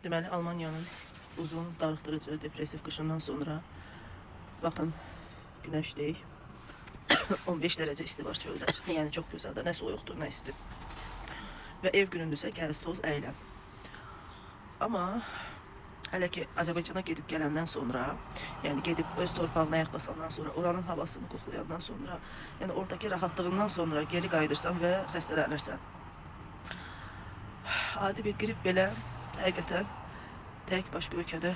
Deməli, Almaniyanın uzun, darıxdırıcı, depressiv qışından sonra baxın, günəşlik. 15 dərəcə isti var çöldə. Yəni çox gözəldir. Nə soyuqdur, nə isti. Və ev günündürsə gəz, toz, əylən. Amma hələ ki Azərbaycana gedib gələndən sonra, yəni gedib öz torpağına ayaq basandan sonra, oranın havasını qoxlayandan sonra, yəni oradakı rahatlığından sonra geri qayıdırsan və xəstələnirsən. Adi bir qrip belə həqiqətən tək başqa ölkədə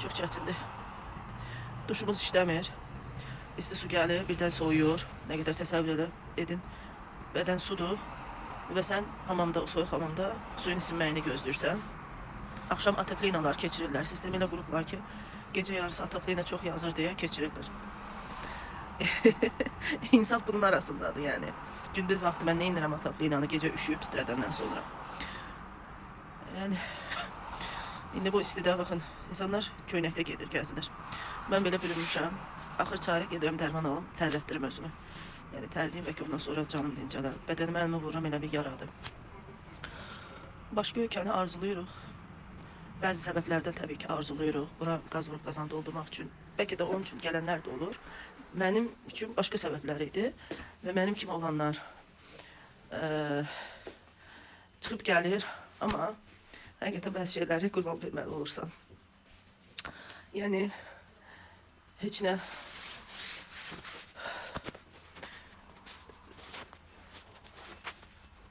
çox çətindir. Duşumuz işləmir. İsti su gəlir, birdən soyuyur. Nə qədər təsəvvür edin. Bədən sudur və sən hamamda, o soyuq hamamda suyun isinməyini gözləyirsən. Axşam atoklinalar keçirirlər. Sistemi ilə qurublar ki, gecə yarısı atoklina çox yazır deyə keçirirlər. İnsaf bunun arasındadır yəni. Gündüz vaxtı mən nə inirəm atoklinanı gecə üşüyüb titrədəndən sonra. Yəni indi bu istidə baxın, insanlar köynəkdə gedir, gəzinir. Mən belə bürünmüşəm. Axır çarə gedirəm dərman alım, tərlətdirim özümü. Yəni tərliyim və ki ondan sonra canım dincələr. Bədənimə əlimi vururam, elə bir yaradır. Başqa ölkəni arzuluyuruq. Bəzi səbəblərdən təbii ki arzuluyuruq. Bura qaz vurub qazan doldurmaq üçün. Bəlkə də onun üçün gələnlər də olur. Mənim üçün başqa səbəblər idi. Və mənim kimi olanlar çıxıb gəlir. Amma həqiqətən bəzi şeyləri qurban verməli olursan. Yəni heç nə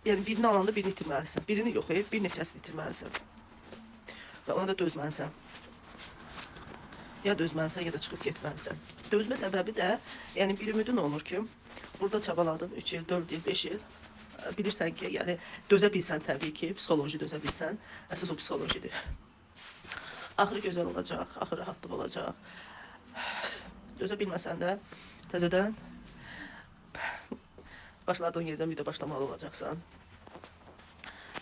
yəni birini alanda birini itirməlisən. Birini yox, bir neçəsini itirməlisən. Və ona da dözməlisən. Ya dözməlisən, ya da çıxıb getməlisən. Dözmə səbəbi də, yəni bir ümidin olur ki, burada çabaladın 3 il, 4 il, 5 il. Bilirsən ki, yəni dözə bilsən təbii ki, psixoloji dözə bilsən, əsas o psixolojidir. Axırı gözəl olacaq, axırı rahatlıq olacaq. Dözə bilməsən də təzədən başladığın yerdən bir də başlamalı olacaqsan.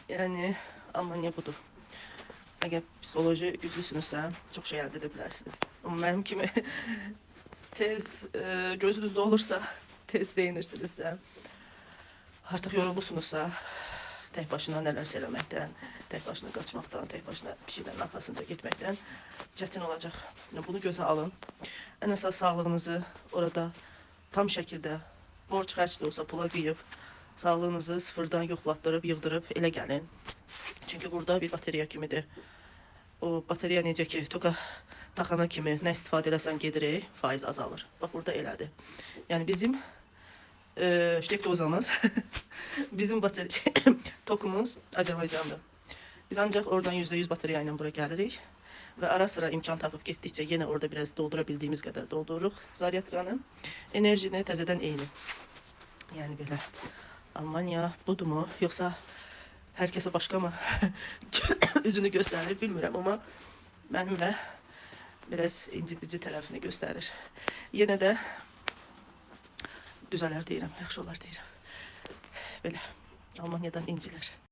Yəni Almaniya budur. Əgər psixoloji güclüsünüzsə, çox şey əldə edə bilərsiniz. Amma mənim kimi tez gözünüzdə olursa, tez deyinirsinizsə, artıq yorulmusunuzsa, tək başına nələr eləməkdən, tək başına qaçmaqdan, tək başına bir şeylərin arxasınca getməkdən çətin olacaq. Bunu gözə alın. Ən əsas sağlığınızı orada tam şəkildə borc xərc də olsa pula qıyıb, sağlığınızı sıfırdan yoxlatdırıb, yığdırıb elə gəlin. Çünki burada bir bateriya kimidir. O bateriya necə ki, toka taxana kimi nə istifadə eləsən gedirik, faiz azalır. Bax, burada elədir. Yəni bizim ştek dozamız, bizim tokumuz Azərbaycandır. Biz ancaq oradan %100 bateriya ilə bura gəlirik və ara sıra imkan tapıb getdikcə yenə orada biraz doldura bildiyimiz qədər doldururuq zaryadkanı. Enerjini təzədən eyni. Yəni belə Almaniya budurmu, yoxsa hər kəsə başqa mı üzünü göstərir bilmirəm, amma mənimlə biraz incidici tərəfini göstərir. Yenə də düzələr deyirəm, yaxşı olar deyirəm. Belə Almaniyadan incilər.